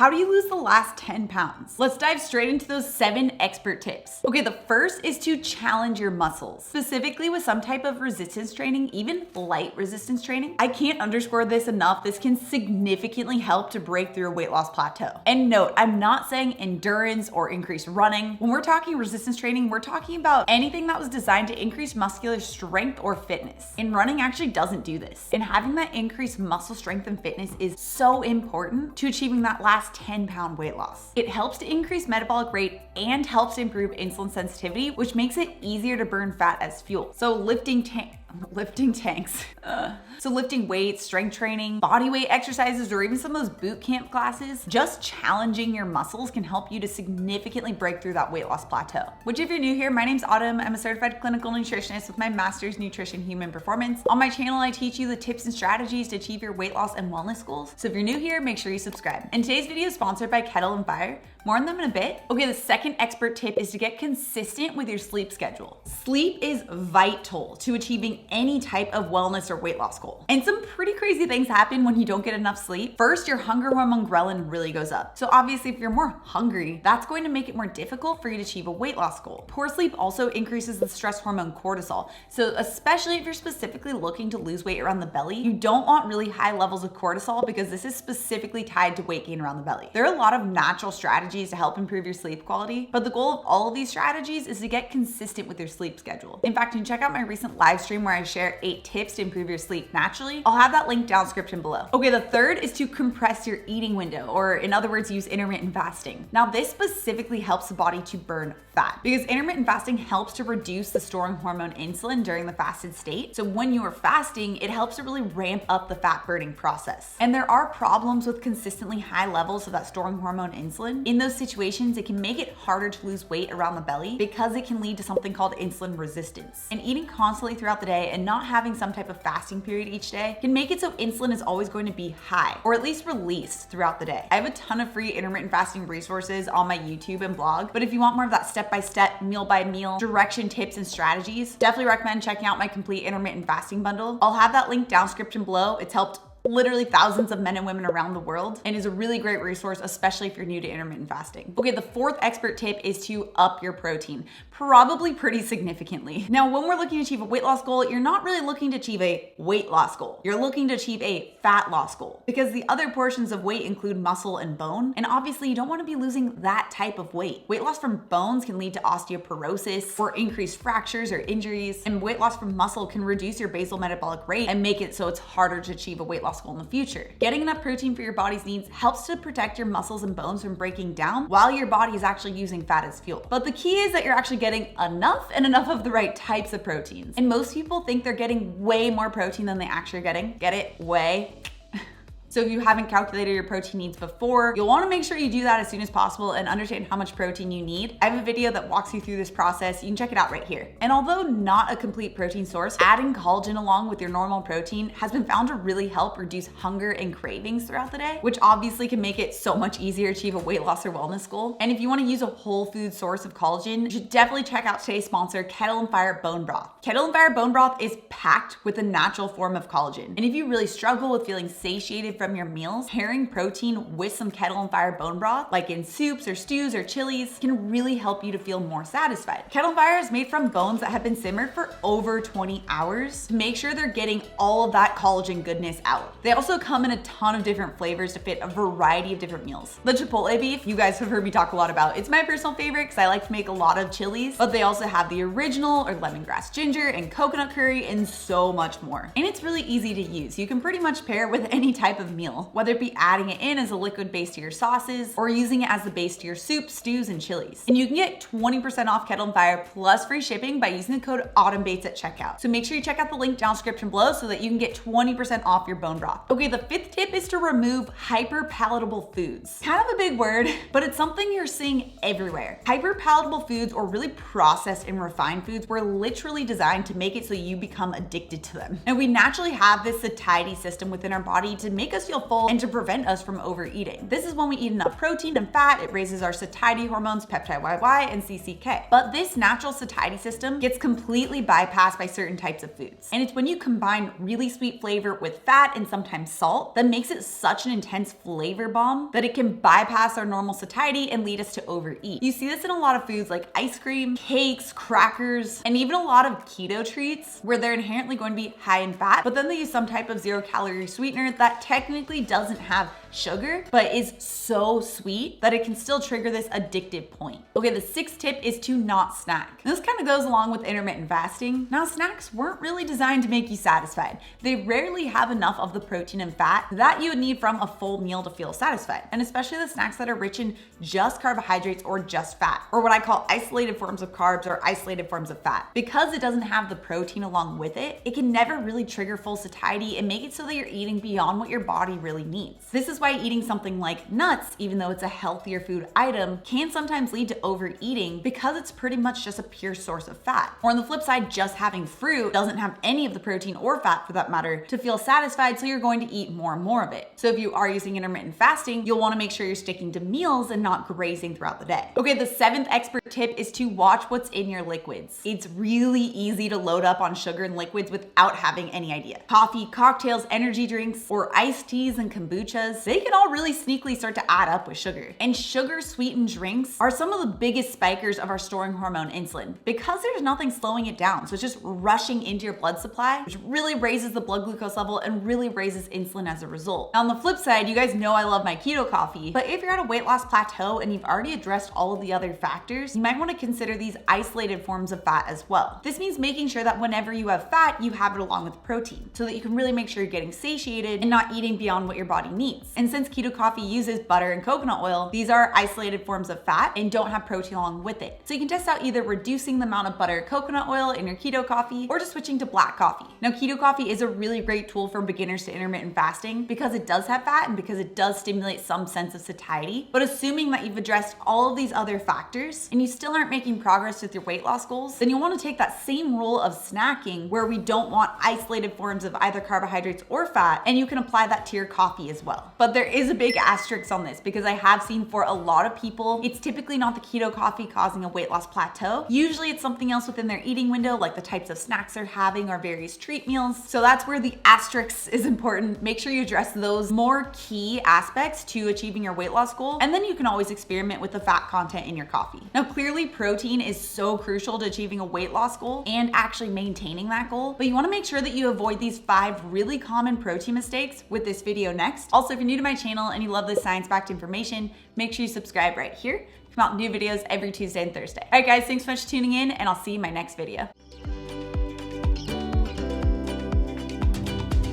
How do you lose the last 10 pounds? Let's dive straight into those 7 expert tips. Okay, the first is to challenge your muscles, specifically with some type of resistance training, even light resistance training. I can't underscore this enough. This can significantly help to break through a weight loss plateau. And note, I'm not saying endurance or increased running. When we're talking resistance training, we're talking about anything that was designed to increase muscular strength or fitness. And running actually doesn't do this. And having that increased muscle strength and fitness is so important to achieving that last 10-pound weight loss. It helps to increase metabolic rate and helps to improve insulin sensitivity, which makes it easier to burn fat as fuel. So lifting weights, strength training, body weight exercises, or even some of those boot camp classes, just challenging your muscles can help you to significantly break through that weight loss plateau. Which, if you're new here, my name's Autumn. I'm a certified clinical nutritionist with my master's nutrition human performance. On my channel, I teach you the tips and strategies to achieve your weight loss and wellness goals. So if you're new here, make sure you subscribe. And today's video is sponsored by Kettle and Fire. More on them in a bit. Okay, the second expert tip is to get consistent with your sleep schedule. Sleep is vital to achieving any type of wellness or weight loss goal. And some pretty crazy things happen when you don't get enough sleep. First, your hunger hormone ghrelin really goes up. So obviously, if you're more hungry, that's going to make it more difficult for you to achieve a weight loss goal. Poor sleep also increases the stress hormone cortisol. So especially if you're specifically looking to lose weight around the belly, you don't want really high levels of cortisol because this is specifically tied to weight gain around the belly. There are a lot of natural strategies to help improve your sleep quality, but the goal of all of these strategies is to get consistent with your sleep schedule. In fact, you can check out my recent live stream where I share 8 tips to improve your sleep naturally. I'll have that link down description below. Okay, the third is to compress your eating window, or in other words, use intermittent fasting. Now, this specifically helps the body to burn fat because intermittent fasting helps to reduce the storing hormone insulin during the fasted state. So when you are fasting, it helps to really ramp up the fat burning process. And there are problems with consistently high levels of that storing hormone insulin. In those situations, it can make it harder to lose weight around the belly because it can lead to something called insulin resistance. And eating constantly throughout the day and not having some type of fasting period each day can make it so insulin is always going to be high, or at least released throughout the day. I have a ton of free intermittent fasting resources on my YouTube and blog, but if you want more of that step-by-step, meal-by-meal direction, tips, and strategies, definitely recommend checking out my complete intermittent fasting bundle. I'll have that link down description below. It's helped literally thousands of men and women around the world and is a really great resource, especially if you're new to intermittent fasting. Okay, the fourth expert tip is to up your protein, probably pretty significantly. Now, when we're looking to achieve a weight loss goal, you're not really looking to achieve a weight loss goal. You're looking to achieve a fat loss goal because the other portions of weight include muscle and bone. And obviously you don't want to be losing that type of weight. Weight loss from bones can lead to osteoporosis or increased fractures or injuries. And weight loss from muscle can reduce your basal metabolic rate and make it so it's harder to achieve a weight loss goal in the future. Getting enough protein for your body's needs helps to protect your muscles and bones from breaking down while your body is actually using fat as fuel. But the key is that you're actually getting enough and enough of the right types of proteins. And most people think they're getting way more protein than they actually are getting. Get it? Way. So if you haven't calculated your protein needs before, you'll want to make sure you do that as soon as possible and understand how much protein you need. I have a video that walks you through this process. You can check it out right here. And although not a complete protein source, adding collagen along with your normal protein has been found to really help reduce hunger and cravings throughout the day, which obviously can make it so much easier to achieve a weight loss or wellness goal. And if you want to use a whole food source of collagen, you should definitely check out today's sponsor, Kettle and Fire Bone Broth. Kettle and Fire Bone Broth is packed with a natural form of collagen. And if you really struggle with feeling satiated from your meals, pairing protein with some Kettle and Fire bone broth, like in soups or stews or chilies, can really help you to feel more satisfied. Kettle and Fire is made from bones that have been simmered for over 20 hours to make sure they're getting all of that collagen goodness out. They also come in a ton of different flavors to fit a variety of different meals. The Chipotle beef, you guys have heard me talk a lot about. It's my personal favorite because I like to make a lot of chilies, but they also have the original or lemongrass ginger and coconut curry and so much more. And it's really easy to use. You can pretty much pair it with any type of meal, whether it be adding it in as a liquid base to your sauces or using it as the base to your soups, stews, and chilies. And you can get 20% off Kettle and Fire plus free shipping by using the code AUTUMNBAITS at checkout. So make sure you check out the link down description below so that you can get 20% off your bone broth. Okay, the fifth tip is to remove hyperpalatable foods. Kind of a big word, but it's something you're seeing everywhere. Hyperpalatable foods, or really processed and refined foods, were literally designed to make it so you become addicted to them. And we naturally have this satiety system within our body to make us us feel full and to prevent us from overeating. This is when we eat enough protein and fat, it raises our satiety hormones, peptide YY and CCK. But this natural satiety system gets completely bypassed by certain types of foods. And it's when you combine really sweet flavor with fat and sometimes salt that makes it such an intense flavor bomb that it can bypass our normal satiety and lead us to overeat. You see this in a lot of foods like ice cream, cakes, crackers, and even a lot of keto treats where they're inherently going to be high in fat, but then they use some type of 0-calorie sweetener that technically doesn't have sugar, but is so sweet that it can still trigger this addictive point. Okay, the 6th tip is to not snack. This kind of goes along with intermittent fasting. Now, snacks weren't really designed to make you satisfied. They rarely have enough of the protein and fat that you would need from a full meal to feel satisfied. And especially the snacks that are rich in just carbohydrates or just fat, or what I call isolated forms of carbs or isolated forms of fat. Because it doesn't have the protein along with it, it can never really trigger full satiety and make it so that you're eating beyond what your body really needs. This is why eating something like nuts, even though it's a healthier food item, can sometimes lead to overeating because it's pretty much just a pure source of fat. Or on the flip side, just having fruit doesn't have any of the protein or fat for that matter to feel satisfied, so you're going to eat more and more of it. So if you are using intermittent fasting, you'll want to make sure you're sticking to meals and not grazing throughout the day. Okay, the 7th expert tip is to watch what's in your liquids. It's really easy to load up on sugar and liquids without having any idea. Coffee, cocktails, energy drinks, or iced teas and kombuchas, they can all really sneakily start to add up with sugar. And sugar-sweetened drinks are some of the biggest spikers of our storing hormone insulin because there's nothing slowing it down. So it's just rushing into your blood supply, which really raises the blood glucose level and really raises insulin as a result. Now, on the flip side, you guys know I love my keto coffee, but if you're at a weight loss plateau and you've already addressed all of the other factors, you might want to consider these isolated forms of fat as well. This means making sure that whenever you have fat, you have it along with protein so that you can really make sure you're getting satiated and not eating beyond what your body needs. And since keto coffee uses butter and coconut oil, these are isolated forms of fat and don't have protein along with it. So you can test out either reducing the amount of butter or coconut oil in your keto coffee or just switching to black coffee. Now, keto coffee is a really great tool for beginners to intermittent fasting because it does have fat and because it does stimulate some sense of satiety. But assuming that you've addressed all of these other factors and you still aren't making progress with your weight loss goals, then you'll want to take that same rule of snacking where we don't want isolated forms of either carbohydrates or fat, and you can apply that to your coffee as well. But there is a big asterisk on this because I have seen for a lot of people, it's typically not the keto coffee causing a weight loss plateau. Usually it's something else within their eating window, like the types of snacks they're having or various treat meals. So that's where the asterisk is important. Make sure you address those more key aspects to achieving your weight loss goal, and then you can always experiment with the fat content in your coffee. Now, clearly protein is so crucial to achieving a weight loss goal and actually maintaining that goal, but you want to make sure that you avoid these 5 really common protein mistakes with this video next. Also, if you're new to my channel and you love this science-backed information, make sure you subscribe right here. Come out new videos every Tuesday and Thursday. All right, guys, thanks so much for tuning in, and I'll see you in my next video.